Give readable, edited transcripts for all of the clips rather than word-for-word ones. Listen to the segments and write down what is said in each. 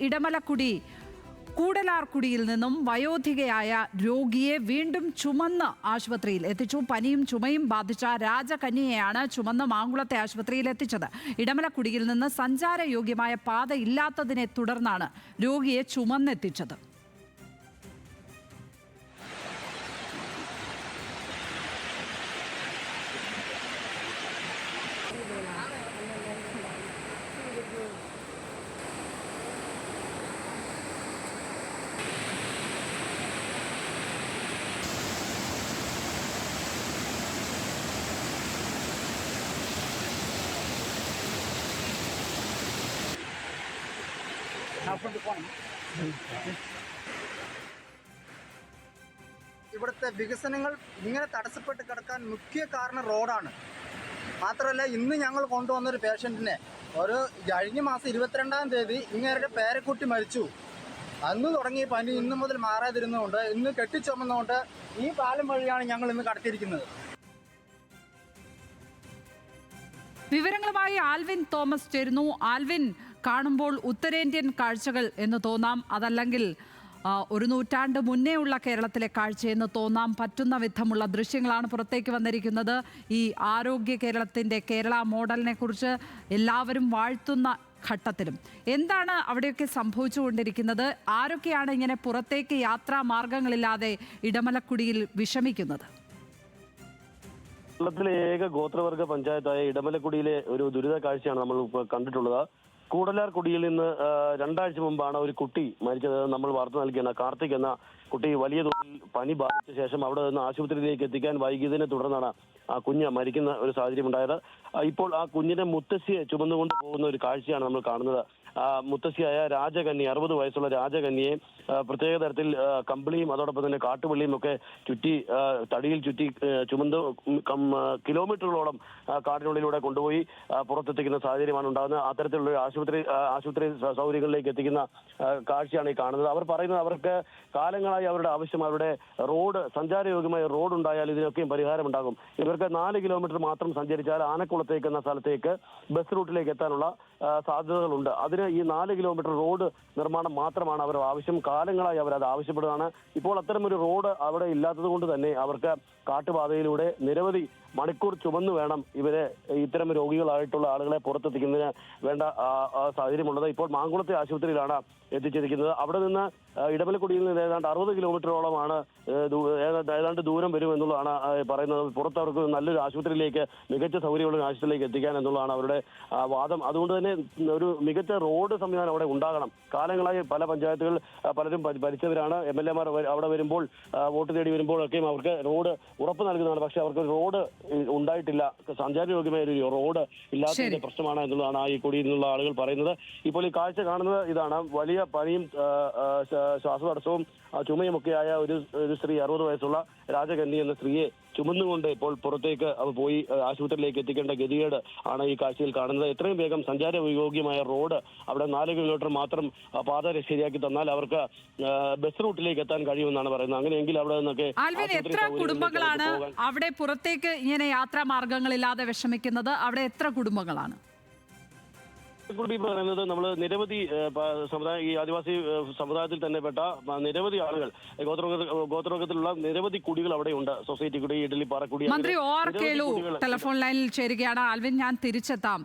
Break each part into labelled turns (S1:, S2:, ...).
S1: ഇടമലക്കുടി കൂടലാർകുടിയിൽ നിന്നും വയോധികയായ രോഗിയെ വീണ്ടും ചുമന്ന് ആശുപത്രിയിൽ എത്തിച്ചു. പനിയും ചുമയും ബാധിച്ച രാജകന്യയെയാണ് ചുമന്ന് മാങ്കുളത്തെ ആശുപത്രിയിൽ എത്തിച്ചത്. ഇടമലക്കുടിയിൽ നിന്ന് സഞ്ചാരയോഗ്യമായ പാത ഇല്ലാത്തതിനെ തുടർന്നാണ് രോഗിയെ ചുമന്നെത്തിച്ചത്.
S2: ഇവിടുത്തെ വികസനങ്ങൾ ഇങ്ങനെ തടസ്സപ്പെട്ട് കിടക്കാൻ മുഖ്യ കാരണം റോഡാണ്. മാത്രമല്ല, ഇന്ന് ഞങ്ങൾ കൊണ്ടുവന്നൊരു പേഷ്യൻറ്റിനെ കഴിഞ്ഞ മാസം 22-ാം തീയതി ഇങ്ങേരുടെ പേരക്കുട്ടി മരിച്ചു. അന്ന് തുടങ്ങിയ പനി ഇന്ന് മുതൽ മാറാതിരുന്നതുകൊണ്ട് ഇന്ന് കെട്ടിച്ചുമന്നുകൊണ്ട് ഈ പാലം വഴിയാണ് ഞങ്ങൾ ഇന്ന് കടത്തിയിരിക്കുന്നത്.
S1: വിവരങ്ങളുമായി ആൽവിൻ തോമസ് ചേരുന്നു. ആൽവിൻ, കാണുമ്പോൾ ഉത്തരേന്ത്യൻ കാഴ്ചകൾ എന്ന് തോന്നാം, അതല്ലെങ്കിൽ ഒരു നൂറ്റാണ്ട് മുന്നേ ഉള്ള കേരളത്തിലെ കാഴ്ചയെന്ന് തോന്നാൻ പറ്റുന്ന വിധമുള്ള ദൃശ്യങ്ങളാണ് പുറത്തേക്ക് വന്നിരിക്കുന്നത്. ഈ ആരോഗ്യ കേരള മോഡലിനെ കുറിച്ച് എല്ലാവരും വാഴ്ത്തുന്ന ഘട്ടത്തിലും എന്താണ് അവിടെയൊക്കെ സംഭവിച്ചുകൊണ്ടിരിക്കുന്നത്? ആരൊക്കെയാണ് ഇങ്ങനെ പുറത്തേക്ക് യാത്രാ മാർഗങ്ങളില്ലാതെ ഇടമലക്കുടിയിൽ വിഷമിക്കുന്നത്?
S3: കേരളത്തിലെ ഏക ഗോത്രവർഗ പഞ്ചായത്തായ ഇടമലക്കുടിയിലെ ഒരു ദുരിത കാഴ്ചയാണ് നമ്മൾ കണ്ടിട്ടുള്ളത്. കൂടലാർകുടിയിൽ നിന്ന് 2 ആഴ്ച മുമ്പാണ് ഒരു കുട്ടി മരിച്ചത്. നമ്മൾ വാർത്ത നൽകിയാണ്. കാർത്തിക് എന്ന കുട്ടി വലിയ തോതിൽ പനി ബാധിച്ച ശേഷം അവിടെ നിന്ന് ആശുപത്രിയിലേക്ക് എത്തിക്കാൻ വൈകിയതിനെ തുടർന്നാണ് ആ കുഞ്ഞ് മരിക്കുന്ന ഒരു സാഹചര്യം ഉണ്ടായത്. ഇപ്പോൾ ആ കുഞ്ഞിനെ മുത്തശ്ശിയെ ചുമന്നുകൊണ്ട് പോകുന്ന ഒരു കാഴ്ചയാണ് നമ്മൾ കാണുന്നത്. മുത്തശ്ശിയായ രാജകന്യ, 60 വയസ്സുള്ള രാജകന്യയെ പ്രത്യേക തരത്തിൽ കമ്പിളിയും അതോടൊപ്പം തന്നെ കാട്ടുപള്ളിയും ഒക്കെ ചുറ്റി തടിയിൽ ചുറ്റി ചുമന്ന് കിലോമീറ്ററുകളോളം കാടിനുള്ളിലൂടെ കൊണ്ടുപോയി പുറത്തെത്തിക്കുന്ന സാഹചര്യമാണ് ഉണ്ടാകുന്നത്. അത്തരത്തിലുള്ള ആശുപത്രി സൗകര്യങ്ങളിലേക്ക് എത്തിക്കുന്ന കാഴ്ചയാണ് ഈ കാണുന്നത്. അവർ പറയുന്നത് അവർക്ക് കാലങ്ങളായി അവരുടെ ആവശ്യം അവരുടെ റോഡ്, സഞ്ചാരയോഗ്യമായ റോഡ് ഉണ്ടായാൽ ഇതിനൊക്കെയും പരിഹാരമുണ്ടാകും. ഇവർക്ക് 4 കിലോമീറ്റർ മാത്രം സഞ്ചരിച്ചാൽ ആനക്കുളത്തേക്ക് എന്ന സ്ഥലത്തേക്ക് ബസ് റൂട്ടിലേക്ക് എത്താനുള്ള സാധ്യതകളുണ്ട്. അതിന് ഈ 4 കിലോമീറ്റർ റോഡ് നിർമ്മാണം മാത്രമാണ് അവർ ആവശ്യം. കാലങ്ങളായി അവരത് ആവശ്യപ്പെടുകയാണ്. ഇപ്പോൾ അത്തരമൊരു റോഡ് അവിടെ ഇല്ലാത്തത് കൊണ്ട് തന്നെ അവർക്ക് കാട്ടുപാതയിലൂടെ നിരവധി മണിക്കൂർ ചുമന്നു വേണം ഇവരെ ഇത്തരം രോഗികളായിട്ടുള്ള ആളുകളെ പുറത്തെത്തിക്കുന്നതിന് വേണ്ട സാഹചര്യമുള്ളത്. ഇപ്പോൾ മാങ്കുളത്തെ ആശുപത്രിയിലാണ് എത്തിച്ചിരിക്കുന്നത്. അവിടെ നിന്ന് ഇടമലക്കുടിയിൽ നിന്ന് ഏതാണ്ട് 60 കിലോമീറ്ററോളമാണ് ഏതാണ്ട് ദൂരം വരും എന്നുള്ളതാണ് പറയുന്നത്. പുറത്ത് അവർക്ക് നല്ലൊരു ആശുപത്രിയിലേക്ക്, മികച്ച സൗകര്യമുള്ള ആശുപത്രിയിലേക്ക് എത്തിക്കാൻ എന്നുള്ളതാണ് അവരുടെ വാദം. അതുകൊണ്ട് തന്നെ ഒരു മികച്ച റോഡ് സംവിധാനം അവിടെ ഉണ്ടാകണം. കാലങ്ങളായി പല പഞ്ചായത്തുകൾ പലരും ഭരിച്ചവരാണ്. MLA മാർ അവിടെ വരുമ്പോൾ, വോട്ട് തേടി വരുമ്പോഴൊക്കെയും അവർക്ക് റോഡ് ഉറപ്പ് നൽകുന്നതാണ്. പക്ഷെ അവർക്ക് റോഡ് ഉണ്ടായിട്ടില്ല. സഞ്ചാരയോഗ്യമായ ഒരു റോഡ് ഇല്ലാത്തതിന്റെ പ്രശ്നമാണ് എന്നുള്ളതാണ് ഈ കുടിയിൽ നിന്നുള്ള ആളുകൾ പറയുന്നത്. ഇപ്പോൾ ഈ കാഴ്ച കാണുന്നത് ഇതാണ്. വലിയ പനിയും ശ്വാസതടസ്സവും ചുമയുമൊക്കെയായ ഒരു സ്ത്രീ, 60 വയസ്സുള്ള രാജകന്യ എന്ന സ്ത്രീയെ ചുമന്നുകൊണ്ട് ഇപ്പോൾ പുറത്തേക്ക് പോയി ആശുപത്രിയിലേക്ക് എത്തിക്കേണ്ട ഗതികേട് ആണ് ഈ കാഴ്ചയിൽ കാണുന്നത്. എത്രയും വേഗം സഞ്ചാരയോഗ്യമായ റോഡ് അവിടെ 4 കിലോമീറ്റർ മാത്രം പാത ശരിയാക്കി തന്നാൽ അവർക്ക് ബസ് റൂട്ടിലേക്ക് എത്താൻ കഴിയുമെന്നാണ് പറയുന്നത്. അങ്ങനെയെങ്കിൽ അവിടെ നിന്നൊക്കെ
S1: എത്ര കുടുംബങ്ങളാണ് അവിടെ പുറത്തേക്ക് ഇങ്ങനെ യാത്രാ മാർഗങ്ങളില്ലാതെ വിഷമിക്കുന്നത്? അവിടെ എത്ര കുടുംബങ്ങളാണ്?
S3: പറയുന്നത് നമ്മൾ നിരവധി സമുദായ, ഈ ആദിവാസി സമുദായത്തിൽ തന്നെ പെട്ട നിരവധി ആളുകൾ, ഗോത്രവർഗത്തിലുള്ള നിരവധി കുടികൾ അവിടെയുണ്ട്. സൊസൈറ്റി കുടി, ഇഡലിപ്പാറ കുടി.
S1: മന്ത്രി OR കേളു ടെലിഫോൺ ലൈനിൽ ചേരുകയാണ്. ആൽവിൻ, ഞാൻ തിരിച്ചെത്താം.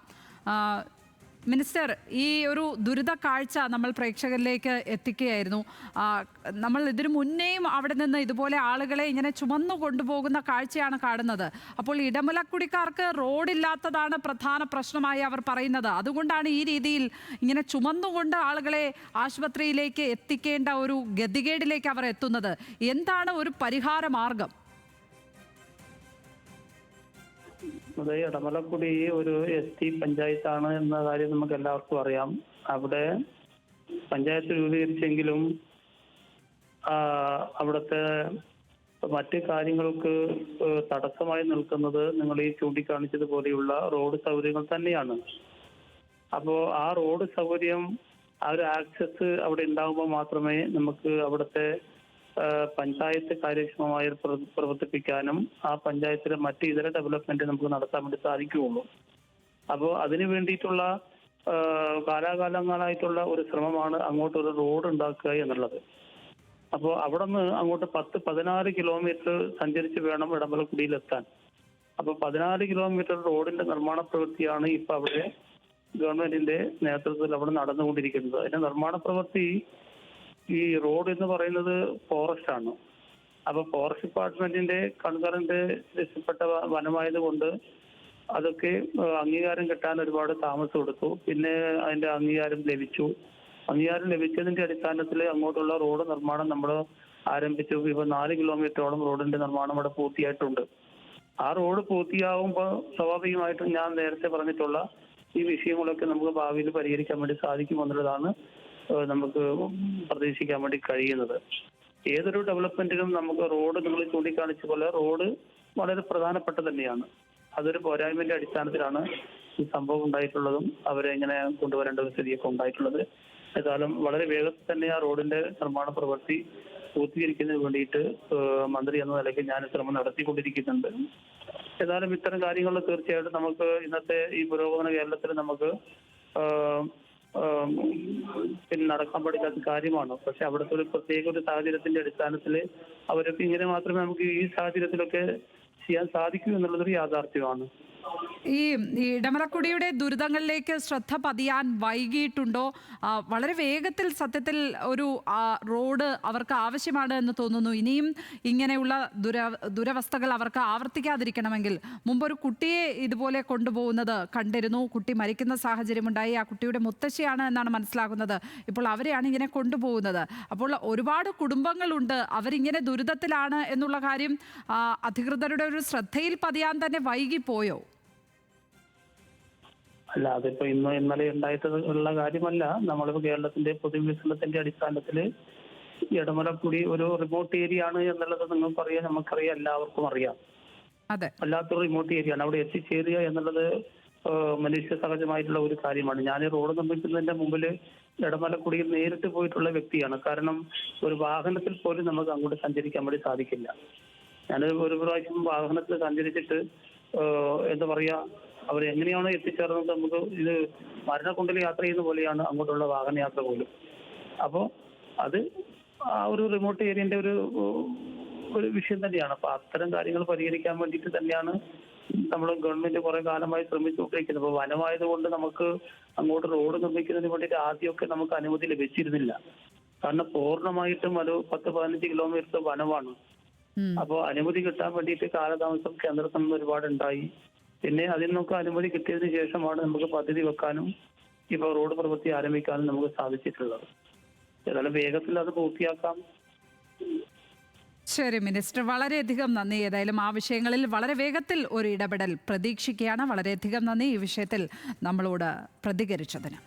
S1: മിനിസ്റ്റർ, ഈ ഒരു ദുരിത കാഴ്ച നമ്മൾ പ്രേക്ഷകരിലേക്ക് എത്തിക്കുകയായിരുന്നു. നമ്മൾ ഇതിനു മുന്നേയും അവിടെ നിന്ന് ഇതുപോലെ ആളുകളെ ഇങ്ങനെ ചുമന്നു കൊണ്ടുപോകുന്ന കാഴ്ചയാണ് കാണുന്നത്. അപ്പോൾ ഇടമലക്കുടിക്കാർക്ക് റോഡില്ലാത്തതാണ് പ്രധാന പ്രശ്നമായി അവർ പറയുന്നത്. അതുകൊണ്ടാണ് ഈ രീതിയിൽ ഇങ്ങനെ ചുമന്നുകൊണ്ട് ആളുകളെ ആശുപത്രിയിലേക്ക് എത്തിക്കേണ്ട ഒരു ഗതികേടിലേക്ക് അവർ എത്തുന്നത്. എന്താണ് ഒരു പരിഹാര മാർഗം?
S4: അതെ, ഇടമലക്കുടി ഒരു ST പഞ്ചായത്താണ് എന്ന കാര്യം നമുക്ക് എല്ലാവർക്കും അറിയാം. അവിടെ പഞ്ചായത്ത് രൂപീകരിച്ചെങ്കിലും അവിടുത്തെ മറ്റ് കാര്യങ്ങൾക്ക് തടസ്സമായി നിൽക്കുന്നത് നിങ്ങൾ ഈ ചൂണ്ടിക്കാണിച്ചതുപോലെയുള്ള റോഡ് സൗകര്യങ്ങൾ തന്നെയാണ്. അപ്പോൾ ആ റോഡ് സൗകര്യം, ആ ഒരു ആക്സസ് അവിടെ ഉണ്ടാകുമ്പോൾ മാത്രമേ നമുക്ക് അവിടുത്തെ പഞ്ചായത്ത് കാര്യക്ഷമമായി പ്രവർത്തിപ്പിക്കാനും ആ പഞ്ചായത്തിലെ മറ്റ് ഇതര ഡെവലപ്മെന്റ് നമുക്ക് നടത്താൻ വേണ്ടി സാധിക്കുകയുള്ളൂ. അപ്പോൾ അതിനു വേണ്ടിയിട്ടുള്ള കാലാകാലങ്ങളായിട്ടുള്ള ഒരു ശ്രമമാണ് അങ്ങോട്ടൊരു റോഡ് ഉണ്ടാക്കുക എന്നുള്ളത്. അപ്പോൾ അവിടെ നിന്ന് അങ്ങോട്ട് 10-16 കിലോമീറ്റർ സഞ്ചരിച്ച് വേണം ഇടമലക്കുടിയിലെത്താൻ. അപ്പൊ 14 കിലോമീറ്റർ റോഡിന്റെ നിർമ്മാണ പ്രവൃത്തിയാണ് ഇപ്പൊ അവിടെ ഗവൺമെന്റിന്റെ നേതൃത്വത്തിൽ അവിടെ നടന്നുകൊണ്ടിരിക്കുന്നത്. അതിന്റെ നിർമ്മാണ പ്രവൃത്തി, ഈ റോഡ് എന്ന് പറയുന്നത് ഫോറസ്റ്റ് ആണ്. അപ്പൊ ഫോറസ്റ്റ് ഡിപ്പാർട്ട്മെന്റിന്റെ കൺകറന്റ് രക്ഷപ്പെട്ട വനമായതുകൊണ്ട് അതൊക്കെ അംഗീകാരം കിട്ടാൻ ഒരുപാട് താമസം എടുത്തു. പിന്നെ അതിന്റെ അംഗീകാരം ലഭിച്ചു. അംഗീകാരം ലഭിച്ചതിന്റെ അടിസ്ഥാനത്തിൽ അങ്ങോട്ടുള്ള റോഡ് നിർമ്മാണം നമ്മൾ ആരംഭിച്ചു. ഇപ്പൊ 4 കിലോമീറ്ററോളം റോഡിന്റെ നിർമ്മാണം ഇവിടെ പൂർത്തിയായിട്ടുണ്ട്. ആ റോഡ് പൂർത്തിയാവുമ്പോൾ സ്വാഭാവികമായിട്ടും ഞാൻ നേരത്തെ പറഞ്ഞിട്ടുള്ള ഈ വിഷയങ്ങളൊക്കെ നമുക്ക് ഭാവിയിൽ പരിഹരിക്കാൻ വേണ്ടി സാധിക്കുമെന്നുള്ളതാണ് നമുക്ക് പ്രതീക്ഷിക്കാൻ വേണ്ടി കഴിയുന്നത്. ഏതൊരു ഡെവലപ്മെന്റിനും നമുക്ക് റോഡ്, നിങ്ങൾ ചൂണ്ടിക്കാണിച്ച പോലെ റോഡ് വളരെ പ്രധാനപ്പെട്ട തന്നെയാണ്. അതൊരു പോരായ്മയുടെ അടിസ്ഥാനത്തിലാണ് ഈ സംഭവം ഉണ്ടായിട്ടുള്ളതും അവരെ ഇങ്ങനെ കൊണ്ടുവരേണ്ട ഒരു സ്ഥിതിയൊക്കെ ഉണ്ടായിട്ടുള്ളത്. ഏതായാലും വളരെ വേഗത്തിൽ തന്നെ ആ റോഡിന്റെ നിർമ്മാണ പ്രവൃത്തി പൂർത്തീകരിക്കുന്നതിന് വേണ്ടിയിട്ട് മന്ത്രി എന്ന നിലയ്ക്ക് ഞാൻ ശ്രമം നടത്തിക്കൊണ്ടിരിക്കുന്നുണ്ട്. ഏതായാലും ഇത്തരം കാര്യങ്ങൾ തീർച്ചയായിട്ടും നമുക്ക് ഇന്നത്തെ ഈ പുരോഗമന കേരളത്തിൽ നമുക്ക് പിന്നെ നടക്കാൻ പഠിക്കാത്ത കാര്യമാണ്. പക്ഷെ അവിടുത്തെ ഒരു പ്രത്യേക ഒരു സാഹചര്യത്തിന്റെ അടിസ്ഥാനത്തിൽ അവരൊക്കെ ഇങ്ങനെ മാത്രമേ നമുക്ക് ഈ സാഹചര്യത്തിലൊക്കെ ചെയ്യാൻ സാധിക്കൂ എന്നുള്ളതൊരു യാഥാർത്ഥ്യമാണ്.
S1: ഈ ഇടമലക്കുടിയുടെ ദുരിതങ്ങളിലേക്ക് ശ്രദ്ധ പതിയാൻ വൈകിയിട്ടുണ്ടോ? വളരെ വേഗത്തിൽ സത്യത്തിൽ ഒരു റോഡ് അവർക്ക് ആവശ്യമാണ് എന്ന് തോന്നുന്നു. ഇനിയും ഇങ്ങനെയുള്ള ദുരവസ്ഥകൾ അവർക്ക് ആവർത്തിക്കാതിരിക്കണമെങ്കിൽ, മുമ്പൊരു കുട്ടിയെ ഇതുപോലെ കൊണ്ടുപോകുന്നത് കണ്ടിരുന്നു. കുട്ടി മരിക്കുന്ന സാഹചര്യമുണ്ടായി. ആ കുട്ടിയുടെ മുത്തശ്ശിയാണ് എന്നാണ് മനസ്സിലാക്കുന്നത്. ഇപ്പോൾ അവരെയാണ് ഇങ്ങനെ കൊണ്ടുപോകുന്നത്. അപ്പോൾ ഒരുപാട് കുടുംബങ്ങളുണ്ട്, അവരിങ്ങനെ ദുരിതത്തിലാണ് എന്നുള്ള കാര്യം അധികൃതരുടെ ഒരു ശ്രദ്ധയിൽ പതിയാൻ തന്നെ വൈകിപ്പോയോ?
S4: അല്ല, അതിപ്പോ ഇന്നോ ഇന്നലെ ഉണ്ടായിട്ടുള്ള കാര്യമല്ല. നമ്മളിപ്പോ കേരളത്തിന്റെ പൊതുവികസനത്തിന്റെ അടിസ്ഥാനത്തിൽ ഇടമലക്കുടി ഒരു റിമോട്ട് ഏരിയ ആണ് എന്നുള്ളത് നിങ്ങൾക്കറിയാം, നമുക്കറിയാം, എല്ലാവർക്കും അറിയാം. അല്ലാത്തൊരു റിമോട്ട് ഏരിയ ആണ്. അവിടെ എത്തിച്ചേരുക എന്നുള്ളത് മനുഷ്യ സഹജമായിട്ടുള്ള ഒരു കാര്യമാണ്. ഞാൻ റോഡ് നിർമ്മിക്കുന്നതിന്റെ മുമ്പിൽ ഇടമലക്കുടിയിൽ നേരിട്ട് പോയിട്ടുള്ള വ്യക്തിയാണ്. കാരണം ഒരു വാഹനത്തിൽ പോലും നമുക്ക് അങ്ങോട്ട് സഞ്ചരിക്കാൻ വേണ്ടി സാധിക്കില്ല. ഞാൻ ഒരു പ്രാവശ്യം വാഹനത്തിൽ സഞ്ചരിച്ചിട്ട് എന്താ പറയാ, അവരെങ്ങനെയാണോ എത്തിച്ചേർന്നത്, നമുക്ക് ഇത് മരണക്കുണ്ടിൽ യാത്ര ചെയ്യുന്ന പോലെയാണ് അങ്ങോട്ടുള്ള വാഹനയാത്ര പോലും. അപ്പോൾ അത് ആ ഒരു റിമോട്ട് ഏരിയന്റെ ഒരു വിഷയം തന്നെയാണ്. അപ്പൊ അത്തരം കാര്യങ്ങൾ പരിഹരിക്കാൻ വേണ്ടിയിട്ട് തന്നെയാണ് നമ്മൾ ഗവൺമെന്റ് കുറെ കാലമായി ശ്രമിച്ചുകൊണ്ടിരിക്കുന്നത്. അപ്പോൾ വനമായതുകൊണ്ട് നമുക്ക് അങ്ങോട്ട് റോഡ് നിർമ്മിക്കുന്നതിന് വേണ്ടിയിട്ട് ആദ്യമൊക്കെ നമുക്ക് അനുമതി ലഭിച്ചിരുന്നില്ല. കാരണം പൂർണ്ണമായിട്ടും ഒരു 10-15 കിലോമീറ്റർ വനമാണ്. അപ്പോൾ അനുമതി കിട്ടാൻ വേണ്ടിയിട്ട് കാലതാമസം കേന്ദ്രത്തിൽ നിന്ന് ഒരുപാടുണ്ടായി. പിന്നെ അതിൽ നിന്നൊക്കെ അനുമതി കിട്ടിയതിനു ശേഷമാണ് നമുക്ക് പദ്ധതി വെക്കാനും ഇപ്പോൾ റോഡ് പ്രവൃത്തി ആരംഭിക്കാനും നമുക്ക് സാധിച്ചിട്ടുള്ളത്. ഏതായാലും വേഗത്തിൽ അത് പൂർത്തിയാക്കാം.
S1: ശരി മിനിസ്റ്റർ, വളരെയധികം നന്ദി. ഏതായാലും ആ വിഷയങ്ങളിൽ വളരെ വേഗത്തിൽ ഒരു ഇടപെടൽ പ്രതീക്ഷിക്കുകയാണ്. വളരെയധികം നന്ദി ഈ വിഷയത്തിൽ നമ്മളോട് പ്രതികരിച്ചതിന്.